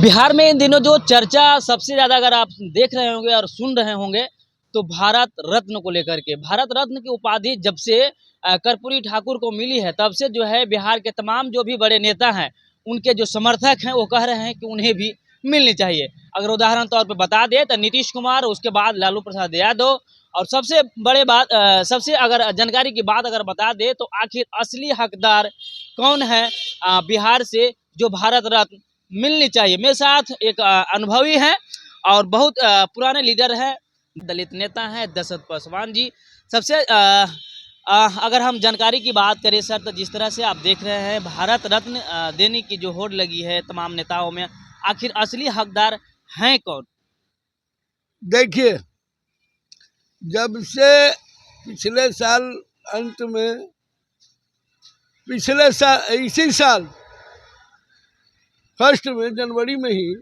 बिहार में इन दिनों जो चर्चा सबसे ज़्यादा अगर आप देख रहे होंगे और सुन रहे होंगे तो भारत रत्न को लेकर के भारत रत्न की उपाधि जब से कर्पूरी ठाकुर को मिली है तब से जो है बिहार के तमाम जो भी बड़े नेता हैं उनके जो समर्थक हैं वो कह रहे हैं कि उन्हें भी मिलनी चाहिए। अगर उदाहरण तौर पर बता दें तो नीतीश कुमार, उसके बाद लालू प्रसाद यादव और सबसे अगर जानकारी की बात अगर बता दें तो आखिर असली हकदार कौन है बिहार से जो भारत रत्न मिलनी चाहिए। मेरे साथ एक अनुभवी हैं और बहुत पुराने लीडर हैं, दलित नेता हैं दशरथ पासवान जी। सबसे अगर हम जानकारी की बात करें सर, तो जिस तरह से आप देख रहे हैं भारत रत्न देने की जो होड़ लगी है तमाम नेताओं में, आखिर असली हकदार हैं कौन? देखिए, जब से पिछले साल अंत में इसी साल फर्स्ट में जनवरी में ही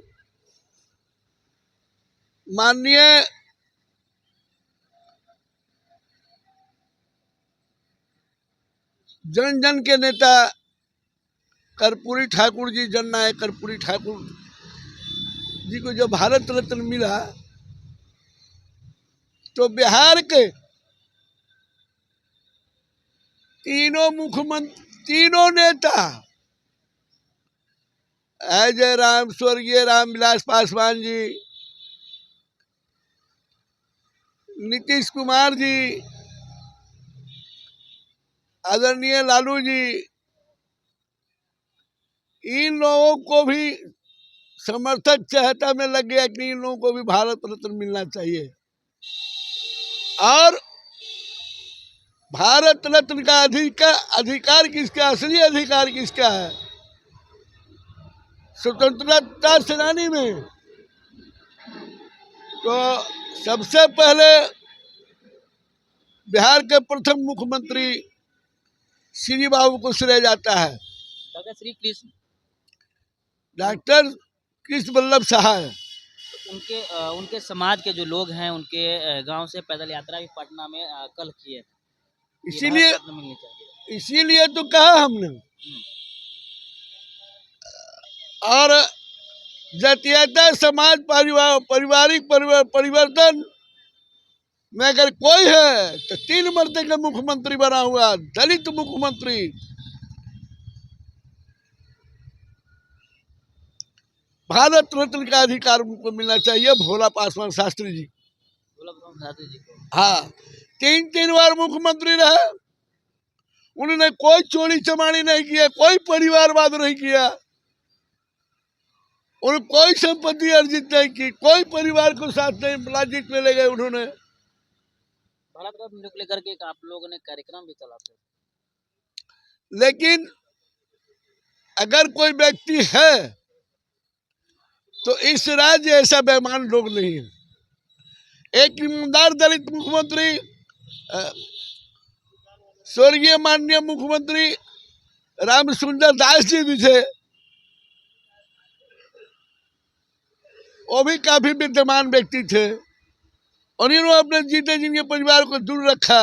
माननीय जन जन के नेता कर्पूरी ठाकुर जी, जननायक कर्पूरी ठाकुर जी को जो भारत रत्न मिला तो बिहार के तीनों नेता अजय राम, स्वर्गीय रामविलास पासवान जी, नीतीश कुमार जी, आदरणीय लालू जी, इन लोगों को भी समर्थक चहेता में लग गया कि इन लोगों को भी भारत रत्न मिलना चाहिए। और भारत रत्न का अधिकार किसका, असली अधिकार किसका है? स्वतंत्रता सेनानी में तो सबसे पहले बिहार के प्रथम मुख्यमंत्री श्री बाबू को श्रेय जाता है, डॉक्टर कृष्ण वल्लभ सहाय। उनके समाज के जो लोग हैं उनके गांव से पैदल यात्रा भी पटना में कल की है, इसीलिए तो कहा हमने। और जातीयता समाज पारिवारिक परिवर्तन में अगर कोई है तो 3 मर्दे का मुख्यमंत्री बना हुआ दलित मुख्यमंत्री भारत रत्न का अधिकार उनको मिलना चाहिए, भोला पासवान शास्त्री जी। हाँ, 3 बार मुख्यमंत्री रहे, उन्होंने कोई चोरी चमारी नहीं किया, कोई परिवारवाद नहीं किया, उन्होंने कोई संपत्ति अर्जित नहीं की, कोई परिवार को साथ नहीं लाजित में ले गए। उन्होंने भारत रत्न लेकर के आप लोगों ने कार्यक्रम भी चला था। लेकिन अगर कोई व्यक्ति है तो इस राज्य ऐसा बेईमान लोग नहीं है। एक ईमानदार दलित मुख्यमंत्री स्वर्गीय माननीय मुख्यमंत्री रामसुंदर दास जी भी थे, वो भी काफी विद्यमान व्यक्ति थे। उन्होंने अपने जीते जिनके परिवार को दूर रखा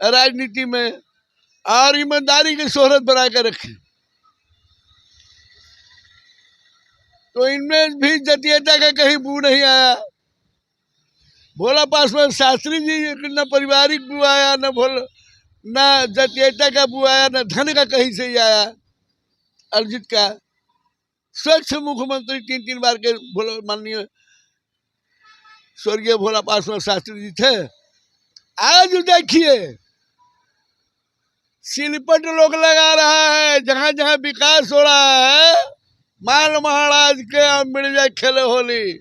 राजनीति में और ईमानदारी की शोहरत बना कर रखी। तो इनमें भी जातीयता का कहीं बू नहीं आया। भोला पासवान शास्त्री जी न पारिवारिक बू आया, न जातीयता का बू आया, न धन का कहीं से ही आया अर्जित का। स्वच्छ मुख्यमंत्री 3 बार के माननीय स्वर्गीय भोला पासवान शास्त्री जी थे। आज देखिए सिलपट लोग लगा रहा है, जहां जहां विकास हो रहा है माल महाराज के मिल जाए खेले होली।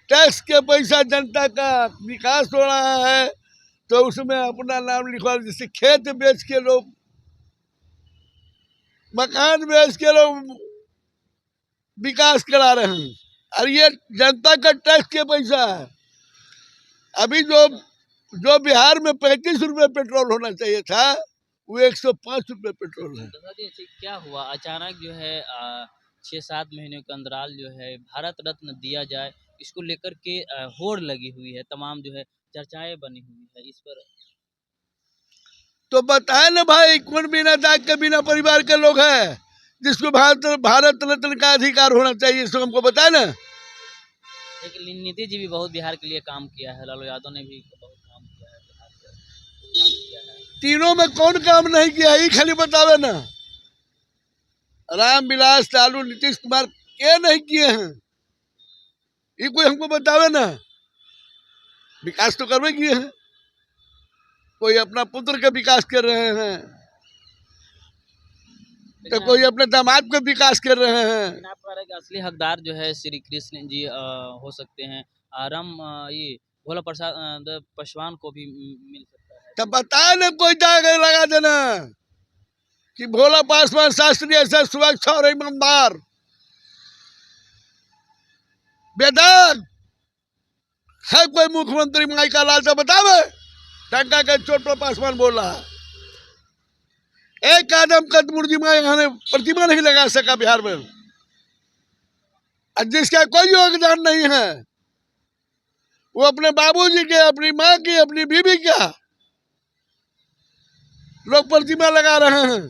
टैक्स के पैसा जनता का विकास हो रहा है तो उसमें अपना नाम लिखवा, जैसे खेत बेच के लोग, मकान बेच के लोग विकास करा रहे हैं, और ये जनता का टैक्स के पैसा है। अभी जो बिहार में 35 रुपए पेट्रोल होना चाहिए था वो 105 रुपए पेट्रोल है। क्या हुआ अचानक जो है 6-7 महीने के अंतराल जो है भारत रत्न दिया जाए, इसको लेकर के होड़ लगी हुई है, तमाम जो है चर्चाएं बनी हुई है इस पर। तो बताए ना भाई, कौन बिना दाग के बिना परिवार के लोग हैं जिसको भारत रत्न का अधिकार होना चाहिए, इसको हमको बताए ना। लेकिन नीतीश जी भी बहुत बिहार के लिए काम किया है, लालू यादव ने भी बहुत काम किया है बिहार के लिए, काम किया है। तीनों में कौन काम नहीं किया, ये खाली बतावे ना। रामविलास, लालू, नीतीश कुमार क्या नहीं किए हैं, ये कोई हमको बतावे ना। विकास तो करवे किए हैं, कोई अपना पुत्र का विकास कर रहे हैं, तो कोई अपने दामाद का विकास कर रहे हैं। आप कह रहे हैं कि असली हकदार जो है श्री कृष्ण जी हो सकते हैं, ये भोला प्रसाद पासवान को भी मिल सकता है। तब बताए ना, कोई दाग लगा देना कि भोला पासवान शास्त्री ऐसा स्वच्छ और ईमानदार बेदाग है कोई मुख्यमंत्री माई का लाल, तो बतावे। टंका के चोट पर पासवान बोल रहा है, एक आदम कद मुर्जी में यहाँ प्रतिमा नहीं लगा सका बिहार में, और जिसका कोई योगदान नहीं है, वो अपने बाबूजी के, अपनी माँ की, अपनी बीवी का लोग प्रतिमा लगा रहे हैं।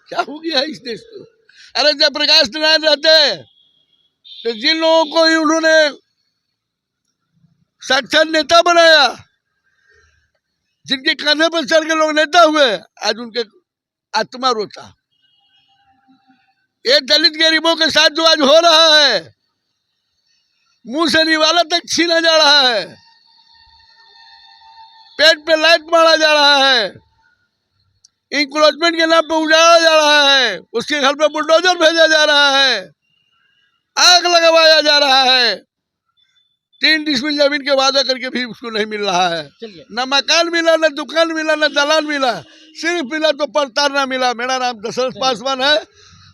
क्या हो गया इस देश को? अरे जब प्रकाश नारायण रहते तो जिन लोगों को उन्होंने साक्षात नेता बनाया, जिनके कंधे पर चढ़ के लोग नेता हुए, आज उनके आत्मा रोता। ये दलित गरीबों के साथ जो आज हो रहा है, मुंह से निवाला तक छीना जा रहा है, पेट पे लाइट मारा जा रहा है, इंक्रोचमेंट के नाम पे उजाड़ा जा रहा है, उसके घर पे बुलडोजर भेजा जा रहा है, आग लगवाया जा रहा है, 3 डिसमिल जमीन के वादा करके भी उसको नहीं मिल रहा है। न मकान मिला, न दुकान मिला, न दलान मिला, सिर्फ मिला तो परतारना मिला। मेरा नाम दशरथ पासवान है,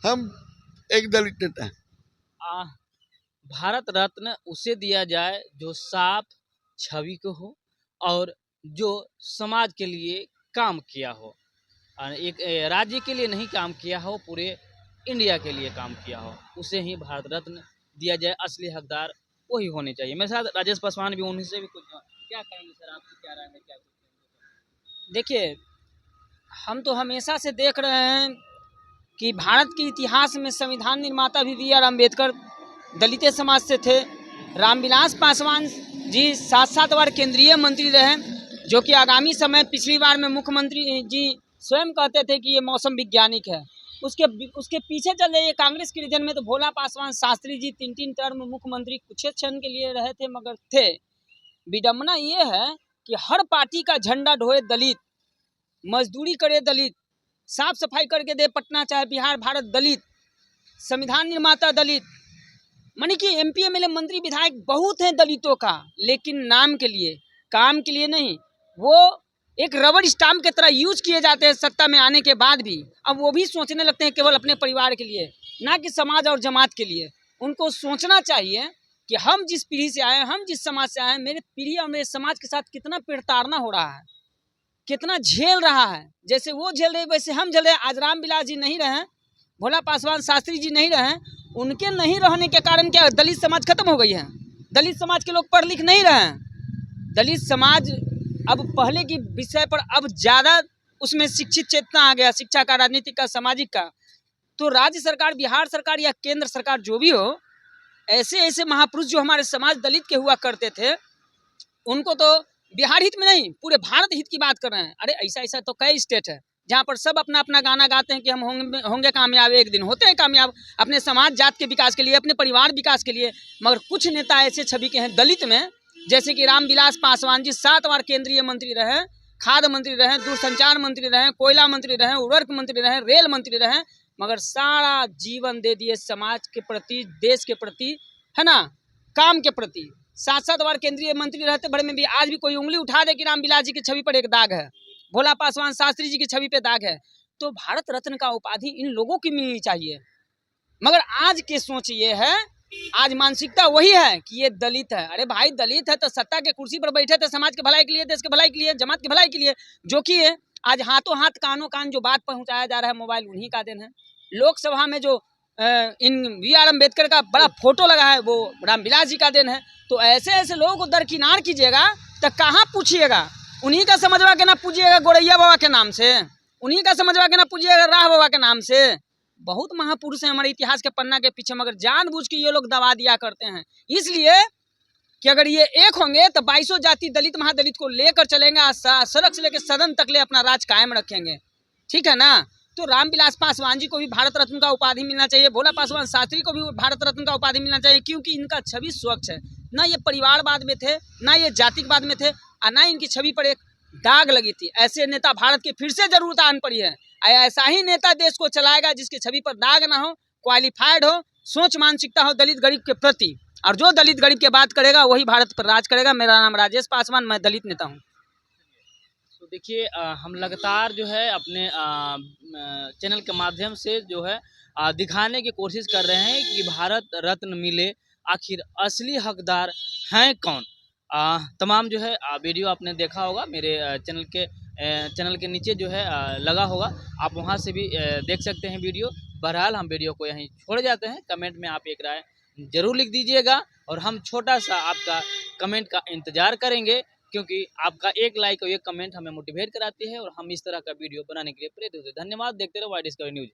हम एक दलित नेता है। भारत रत्न उसे दिया जाए जो साफ छवि को हो और जो समाज के लिए काम किया हो, एक राज्य के लिए नहीं काम किया हो, पूरे इंडिया के लिए काम किया हो, उसे ही भारत रत्न दिया जाए। असली हकदार वही होने चाहिए। मेरे साथ राजेश पासवान भी, उन्हीं से भी कुछ क्या कहेंगे सर, आपकी क्या राय है, क्या कुछ? देखिए, हम तो हमेशा से देख रहे हैं कि भारत के इतिहास में संविधान निर्माता भी बी आर अम्बेडकर दलित समाज से थे। रामविलास पासवान जी 7 बार केंद्रीय मंत्री रहे, जो कि आगामी समय पिछली बार में मुख्यमंत्री जी स्वयं कहते थे कि ये मौसम वैज्ञानिक है। उसके पीछे चले ये कांग्रेस के रीजन में तो भोला पासवान शास्त्री जी 3 टर्म मुख्यमंत्री कुछ क्षण के लिए रहे थे, मगर थे। विडम्बना ये है कि हर पार्टी का झंडा ढोए दलित, मजदूरी करे दलित, साफ सफाई करके दे पटना चाहे बिहार भारत दलित, संविधान निर्माता दलित, मानी कि MP MLA मंत्री विधायक बहुत हैं दलितों का, लेकिन नाम के लिए, काम के लिए नहीं। वो एक रबड़ स्टाम्प की तरह यूज किए जाते हैं सत्ता में आने के बाद भी। अब वो भी सोचने लगते हैं केवल अपने परिवार के लिए, ना कि समाज और जमात के लिए। उनको सोचना चाहिए कि हम जिस पीढ़ी से आए, हम जिस समाज से आए, मेरे पीढ़ी और मेरे समाज के साथ कितना प्रताड़ना हो रहा है, कितना झेल रहा है। जैसे वो झेल रहे वैसे हम झेल रहे। आज रामविलास जी नहीं रहे, भोला पासवान शास्त्री जी नहीं रहे, उनके नहीं रहने के कारण क्या दलित समाज खत्म हो गई है? दलित समाज के लोग पढ़ लिख नहीं रहे हैं। दलित समाज अब पहले की विषय पर अब ज़्यादा उसमें शिक्षित चेतना आ गया, शिक्षा का, राजनीति का, सामाजिक का। तो राज्य सरकार, बिहार सरकार या केंद्र सरकार जो भी हो, ऐसे ऐसे महापुरुष जो हमारे समाज दलित के हुआ करते थे, उनको तो बिहार हित में नहीं पूरे भारत हित की बात कर रहे हैं। अरे ऐसा ऐसा तो कई स्टेट है जहाँ पर सब अपना अपना गाना गाते हैं कि हम होंगे कामयाब, एक दिन होते हैं कामयाब अपने समाज जात के विकास के लिए, अपने परिवार विकास के लिए। मगर कुछ नेता ऐसे छवि के हैं दलित में, जैसे कि रामविलास पासवान जी 7 बार केंद्रीय मंत्री रहे, खाद्य मंत्री रहे, दूरसंचार मंत्री रहे, कोयला मंत्री रहे, उर्वरक मंत्री रहे, रेल मंत्री रहे, मगर सारा जीवन दे दिए समाज के प्रति, देश के प्रति, है ना, काम के प्रति। 7 बार केंद्रीय मंत्री रहते बड़े में भी आज भी कोई उंगली उठा दे कि रामविलास जी की छवि पर एक दाग है, भोला पासवान शास्त्री जी की छवि पे दाग है, तो भारत रत्न का उपाधि इन लोगों की मिलनी चाहिए। मगर आज की सोच ये है, आज मानसिकता वही है कि ये दलित है। अरे भाई, दलित है तो सत्ता के कुर्सी पर बैठे थे समाज के भलाई के लिए, देश के भलाई के लिए, जमात के भलाई के लिए, जो कि आज हाथों हाथ कानों कान जो बात पहुंचाया जा रहा है, मोबाइल उन्हीं का देन है। लोकसभा में जो इन बी.आर. अम्बेडकर का बड़ा फोटो लगा है, वो रामविलास जी का देन है। तो ऐसे ऐसे लोगों को दरकिनार कीजिएगा तो कहाँ पूछिएगा? उन्हीं का समझवा के ना पूजिएगा गोरैया बाबा के नाम से, उन्हीं का समझवा के ना पूजिएगा राह बाबा के नाम से। बहुत महापुरुष हैं हमारे इतिहास के पन्ना के पीछे, मगर जानबूझ के ये लोग दबा दिया करते हैं। इसलिए कि अगर ये एक होंगे तो 22 जाति दलित महादलित को लेकर चलेंगे, सड़क से लेकर सदन तक ले अपना राज कायम रखेंगे, ठीक है ना। तो रामविलास पासवान जी को भी भारत रत्न का उपाधि मिलना चाहिए, भोला पासवान शास्त्री को भी भारत रत्न का उपाधि मिलना चाहिए, क्योंकि इनका छवि स्वच्छ है। ना ये परिवारवाद में थे, ना ये जातिवाद में थे, और ना इनकी छवि पर एक दाग लगी थी। ऐसे नेता भारत के फिर से जरूरत आन पड़ी है। ऐसा ही नेता देश को चलाएगा जिसकी छवि पर दाग ना हो, क्वालिफाइड हो, सोच मानसिकता हो दलित गरीब के प्रति, और जो दलित गरीब की बात करेगा वही भारत पर राज करेगा। मेरा नाम राजेश पासवान, मैं दलित नेता हूँ। तो देखिए हम लगातार जो है अपने चैनल के माध्यम से जो है दिखाने की कोशिश कर रहे हैं कि भारत रत्न मिले आखिर असली हकदार हैं कौन। तमाम जो है वीडियो आपने देखा होगा मेरे चैनल के नीचे जो है लगा होगा, आप वहां से भी देख सकते हैं वीडियो। बहरहाल हम वीडियो को यहीं छोड़ जाते हैं। कमेंट में आप एक राय जरूर लिख दीजिएगा और हम छोटा सा आपका कमेंट का इंतजार करेंगे, क्योंकि आपका एक लाइक और एक कमेंट हमें मोटिवेट कराती है और हम इस तरह का वीडियो बनाने के लिए प्रेरित होते हैं। धन्यवाद। देखते रहो वाई डिस्कवरी न्यूज।